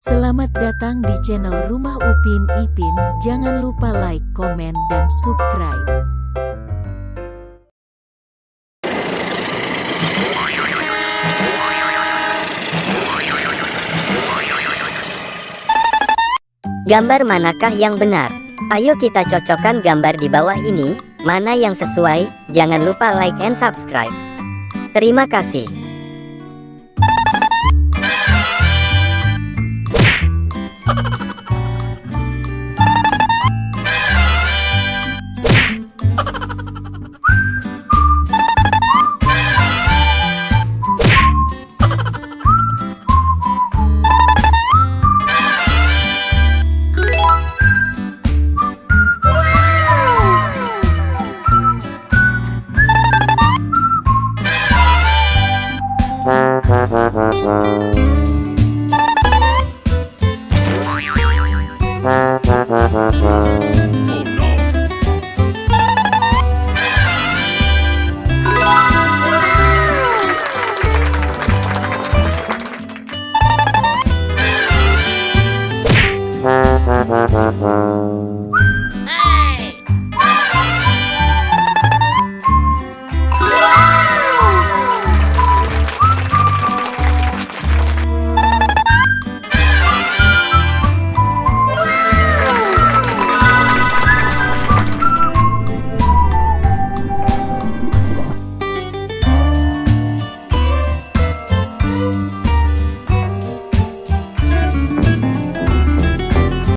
Selamat datang di channel Rumah Upin Ipin. Jangan lupa like, komen, dan subscribe. Gambar manakah yang benar? Ayo kita cocokkan gambar di bawah ini, mana yang sesuai. Jangan lupa like and subscribe. Terima kasih.